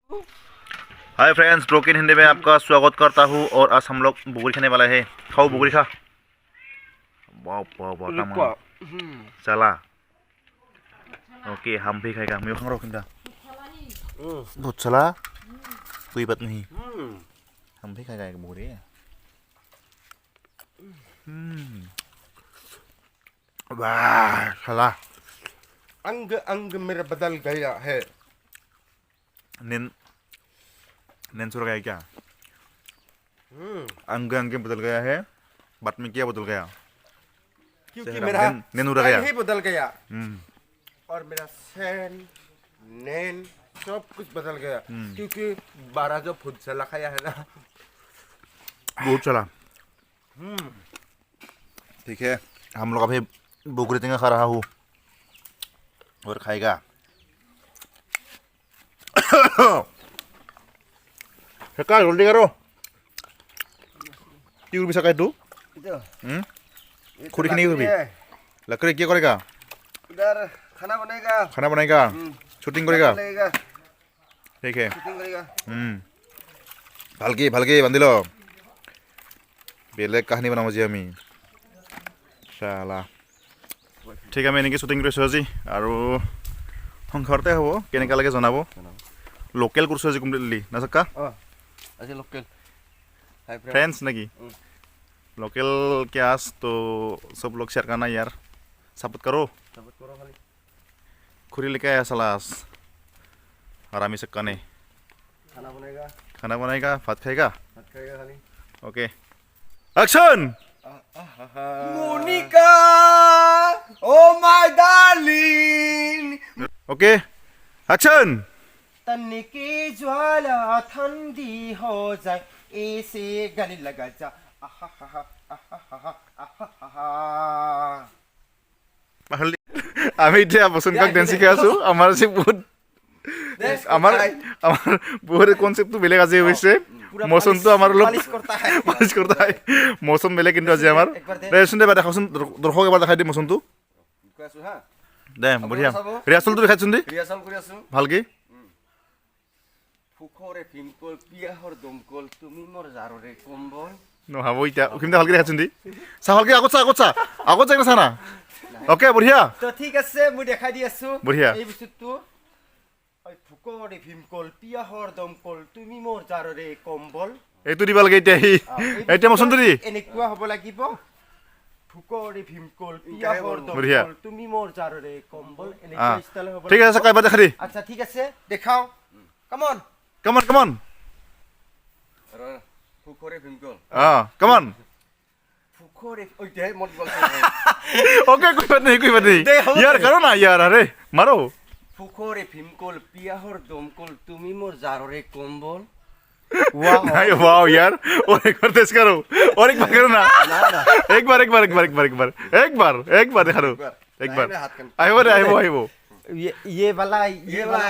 Hi friends, broken Hindi में आपका स्वागत करता हूँ। और आज हम लोग बुगरी खाने वाला है। खाओ बुगरी खा। वाह वाह वाह, चला। ओके, हम भी खाएगा। मैं खाऊंगा किंदा बहुत चला, कोई बात नहीं। हम भी खाएगा एक बुगरी। वाह चला। अंग अंग मेरा बदल गया है। नैन सुर गया क्या? अंग अंग बदल गया है। बात में क्या बदल गया? क्योंकि मेरा नैन उड़ गया ही बदल गया। और मेरा सैन नैन सब कुछ बदल गया। क्योंकि 12 जो फुट चला खाया है ना, बहुत चला। ठीक है, हम लोग अभी बुगरी टिंगा खा रहा हूँ और खाएगा। Kak, joldi karo. Tiur bisa kayak itu? itu Kurik ini भी. लकड़ी क्या करेगा? इधर खाना बनेगा। खाना बनाएगा, शूटिंग करेगा। ठीक है, शूटिंग करेगा। भालके भालके बांधिलो। बेलेग কাহিনী বনাম আজি আমি। শালা। ঠিক আছে, আমি এনেকৈ শ্বুটিং কৰিছোঁ আজি আৰু ঘৰতে হ'ব। কেনেকুৱা লাগে জনাব। লোকেল কৰিছোঁ আজি কমপ্লিটলি না सक्का? अच्छा लोकल फ्रेंड्स नेकी लोकल कैश तो सब लोग शेयर करना यार, सपोर्ट करो खाली। खुरी लेके आया सलास आरामी सक्का ने खाना बनाएगा, भात खाएगा खाली। Okay, action. Monica oh my darling. Okay, action. तन की ज्वाला ठंडी हो जाए, ऐसे गले लगा जा। আমি এতিয়া বসন্তক ডেন্স শিকাই আছো। আমাৰ যে বহুত আমাৰ বহুত কনসেপ্টটো বেলেগ আজি হৈছে। মৌচমটো আমাৰ অলপ পালিশ কৰতা হয়। মৌচম বেলেগ কিন্তু আজি আমাৰ ৰেচন দেবা দেখাচোন, দৰ্শক এবাৰ দেখাই দি মৌচমটো দে। বঢ়িয়া ৰিহাৰ্চলটো দেখাইছোন দি। ৰিহাৰ্চল কৰি আছো ভালকে। ফুকৰে ফিমকল পিয়াহৰ দমকল, তুমি মোৰ জাৰৰে কম্বল। নহ'ব এতিয়া কিন্তু ভালকে দেখাইছোন দি। চা ভালকে, আগত চা আগত যাই না চানা। ওকে, বঢ়িয়া। তো ঠিক আছে, মই দেখাই দি আছো। বঢ়িয়া। এই বস্তুটো ফুকৰে ফিমকল পিয়াহৰ দমকল, তুমি মোৰ জাৰৰে কম্বল। এইটো দিব লাগে এতিয়া। এতিয়া মৌচমটো দি এনেকুৱা হ'ব লাগিব। ফুকৰে ফিমকল পিয়াহৰ দমকল, তুমি মোৰ জাৰৰে কম্বল। এনেকুৱা ষ্টাইল হ'ব। ঠিক আছে, কাইবা দেখা দি। আচ্ছা ঠিক আছে, দেখাও। Come on come on. ফুকৰে ফিমকল come on. ফুকৰে ওইতে মত বল। ओके, कोई बात नहीं यार, करो ना यार। अरे मारो। ফুকৰে ফিমকল পিয়াহৰ দমকল, তুমি মোৰ জাৰৰে কম্বল। वाओ यार, और एक बार टेस्ट करो, और एक बार करो ना। एक बार दिखा दो। एक बार आइबो। ये वाला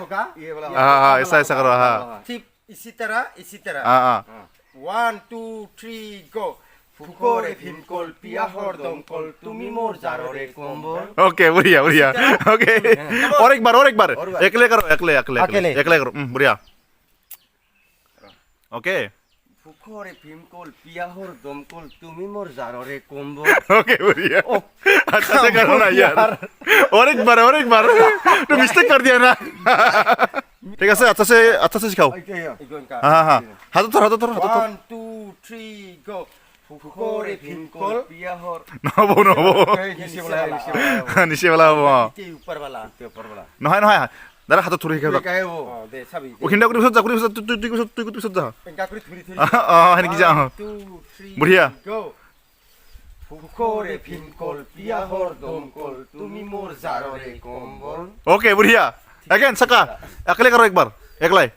होगा। हाँ, ऐसा करो। हाँ, ठीक इसी तरह। 1 2 3 गो। ফুকৰে ফিমকল পিয়াহৰ দমকল, তুমি মোৰ জাৰৰে কম্বল। ओके, बढ़िया। ओके, और एक बार अकेले करो। अकेले करो। बढ़िया। ओके, ফুকৰে ফিমকল পিয়াহৰ দমকল, তুমি মোৰ জাৰৰে কম্বল। ओके, बढ़िया। अच्छा से करो ना यार। और एक बार तो मिस्टेक कर दिया ना। ठीक है, अच्छा से सिखाओ। हाँ, हाथ तो 1 2 3 गो। ফুকৰে ফিমকল পিয়াহৰ নহ'ব নিচে वाला হ'ব। ऊपर वाला নহয় দাদা, হাতত ধৰি শিকাব। দে চাবি ওখিন্দা কৰি পিছত যা, তুই পিছত যা। এংকা কৰি ধৰি সেনেকি যা। 2 3 বঢ়িয়া। গো। ফুকৰে ফিমকল পিয়াহৰ দমকল, তুমি মোৰ জাৰৰে কম্বল। ओके, बढ़िया। अगेन सका अकेले करो एक बार, एकলাই।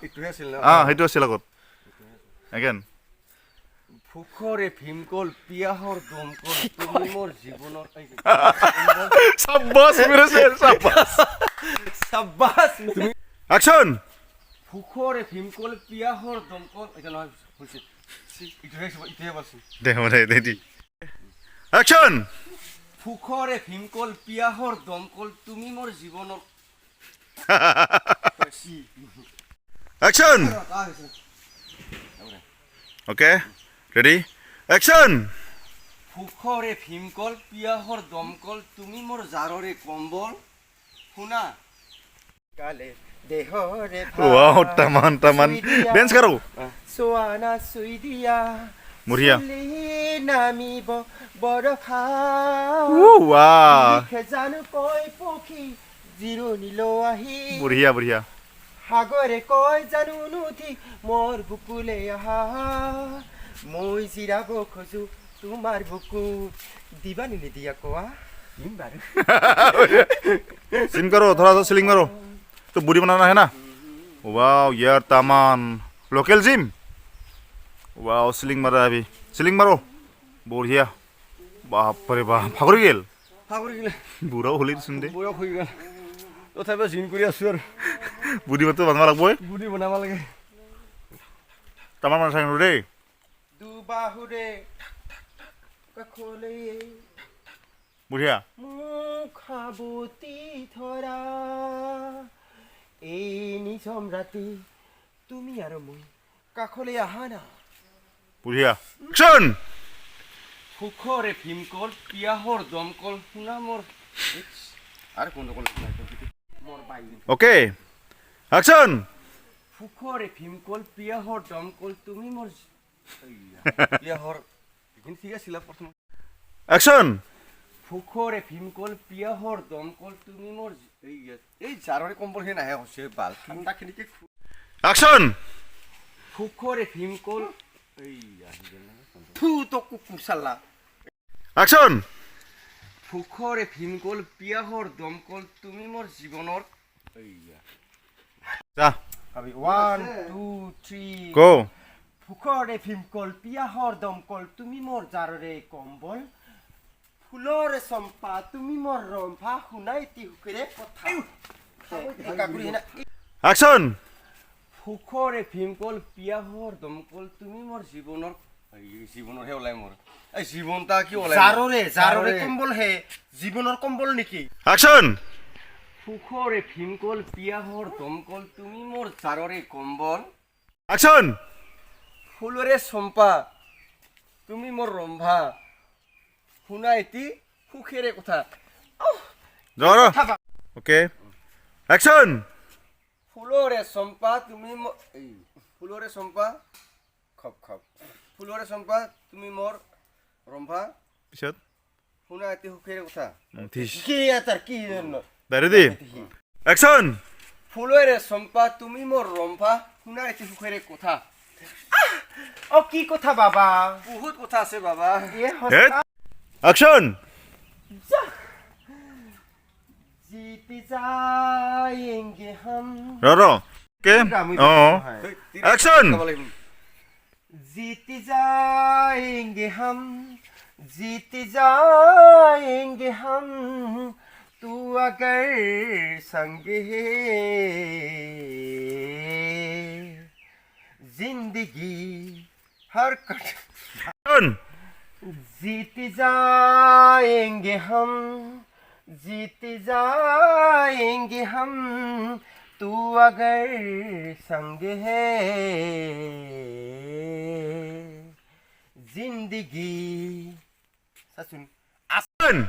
ইটোহে আছিল না। সেইটো আছিল আগত। अगेन ফুকৰে ফিমকল পিয়াহৰ দমকল, তুমি মোৰ জীৱনৰ शाबाश मेरे से, শাবাশ। एक्शन। ফুকৰে ফিমকল পিয়াহৰ দমকল, এটা নহয় হৈছে ইটোহে বলছি। दे एक्शन। ফুকৰে ফিমকল পিয়াহৰ দমকল, তুমি মোৰ জীৱনৰ एक्शन ओके रेडी एक्शन সুখৰে ভীমকল পিয়াহৰ দমকল তুমি মোৰ জাৰৰে কম্বল শুনা কালে দেহৰে वाओ तमन तमन डांस करो সোৱানা চুই দিয়া मुरिया নামিব বৰষা वाह জানো কয় পক্ষী জিৰণি লোৱাহি बढ़िया बढ़िया সাগৰে কয় জানো নদী মোৰ বুকুলে আহা মই জিৰাব খোজো তোমাৰ বুকু দিবা নিদিয়া কোৱা বাৰু सिम करो थोड़ा सा सिलिंग मारो तो बॉडी बनाना है ना वाओ यार तमन लोकल जिम वाओ सिलिंग मारा अभी सिलिंग मारो बढ़िया बाप रे बाप फागुरी गेल बुरा होली सुनदे বয়স হৈ গ'ল তথাপিও জিম কৰি আছো আৰু बुडी मत बनवा लागबो বুঢ়ী বনাব লাগে तमन मन सांग रे দুবাহুৰে কাখলে बढ़िया মুখাবতী ধৰা এই নিঝম ৰাতি তুমি আৰু মই কাখলে আহা না बढ़िया एक्शन সুখৰে ভীমকল পিয়াহৰ দমকল শুনা মোৰ আৰু কোন কোন মোৰ বাই ओके एक्शन সুখৰে ভীমকল পিয়াহৰ দমকল তুমি মোৰ পিয়াহৰ এইখিনি ঠিক আছিল প্ৰথম एक्शन সুখৰে ভীমকল পিয়াহৰ দমকল তুমি মোৰ এই জাৰৰে কম্বল হে নাহে হৈছে বাল ঠাণ্ডাখিনিকে एक्शन সুখৰে ভীমকল থু তো কুকুৰ চালা एक्शन সুখৰে ভীমকল পিয়াহৰ দমকল তুমি মোৰ জীৱনৰ जा 1 2 3 गो সুখৰে ভীমকল পিয়াহৰ দমকল তুমি মোৰ জাৰৰে কম্বল ফুলৰে চম্পা তুমি মোৰ ৰম্ভা শুনাই তি সুখৰে কথা एक्शन সুখৰে ভীমকল পিয়াহৰ দমকল তুমি মোৰ জীৱনৰ জীৱনৰ হে ওলাই মোৰ এই জীৱনটা কি ওলাই জাৰৰে কম্বল হে জীৱনৰ কম্বল নেকি एक्शन সুখৰে ভীমকল পিয়াহৰ দমকল তুমি মোৰ জাৰৰে কম্বল एक्शन ফুলৰে চম্পা তুমি মোৰ ৰম্ভা শুনাইতি সুখেৰে কথা जोरो ओके एक्शन ফুলৰে চম্পা তুমি ফুলৰে চম্পা খপ খপ ফুলৰে চম্পা তুমি মোৰ ৰম্ভা पिছত শুনাইতি সুখেৰে কথা थिस কি আতাৰ কি रेडी एक्शन ফুলৰে চম্পা তুমি মোৰ ৰম্ভা শুনাইতি সুখেৰে কথা ও কি কথা বাবা বহুত কথা আছে বাবা एक्शन जीत जाएंगे हम रो ओके ओ एक्शन जीत जाएंगे हम जीत जाएंगे हम तू अगर संग है जिंदगी हर एक्शन जीत जाएंगे हम जीत जाएंगे हम तू अगर संग है जिंदगी सुन एक्शन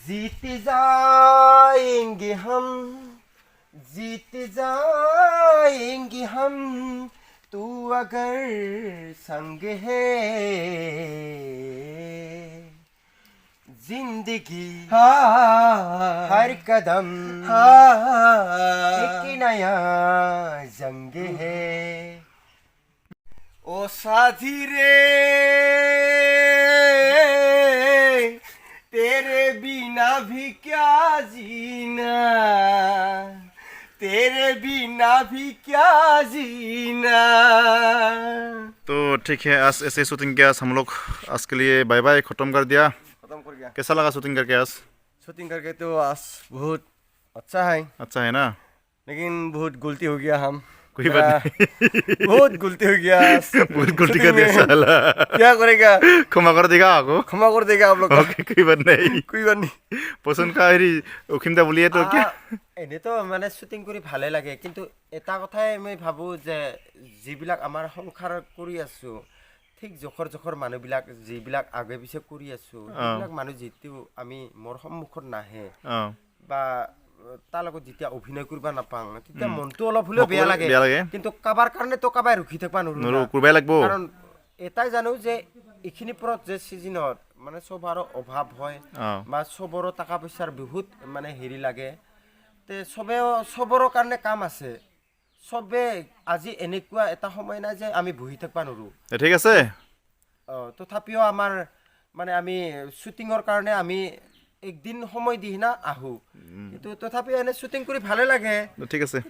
जीत जाएंगे हम जीत जाएंगे हम तू अगर संग है जिंदगी हर कदम एक नया जंग है ओ साथी रे तेरे बिना भी क्या जीना तेरे बिना भी क्या जीना तो ठीक है आज ऐसे शूटिंग के आज हम लोग आज के लिए बाय बाय खत्म कर दिया खत्म कर गया कैसा लगा शूटिंग करके आज शूटिंग करके तो आज बहुत अच्छा है अच्छा है ना लेकिन बहुत गलती हो गया हम कोई बात नहीं बहुत गलती हो गया बहुत गलती कर दिया साला क्या करेगा क्षमा कर देगा आपको क्षमा कर देगा आप लोग ओके कोई बात नहीं कोई बात नहीं পছন্দ का হেৰি অখিমদা বুলিয়ে তো কি এনেতো মানে শ্বুটিং কৰি ভালে লাগে কিন্তু এটা কথাই মই ভাবো যে যিবিলাক আমাৰ সংসাৰ কৰি আছো ঠিক জখৰ মানুহবিলাক যিবিলাক আগে পিছে কৰি আছো সেইবিলাক মানুহ যেতিও আমি মোৰ সন্মুখত নাহে বা তাৰ লগত যেতিয়া অভিনয় কৰিব নাপাং তেতিয়া মনটো অলপ হলেও বেয়া লাগে কিন্তু কাবাৰ কাৰণে তো কাবাই ৰখি থাকবা নৰো কৰবাই লাগব কাৰণ এটাই জানো যে এখিনি পৰত যে সিজনত মানে সবাৰ অভাব হয় বা সবৰ টাকা পয়সাৰ বহুত মানে হেৰি লাগে তে সবৰ কাৰণে কাম আছে সবে আজি এনেকুৱা এটা সময় নাই যে আমি বহি থাকবা নৰো ঠিক আছে তথাপিও আমাৰ মানে আমি শুটিংৰ কাৰণে আমি একদিন সময় দি না আহো কিন্তু তথাপিও এনে শুটিং কৰি ভালে লাগে ঠিক আছে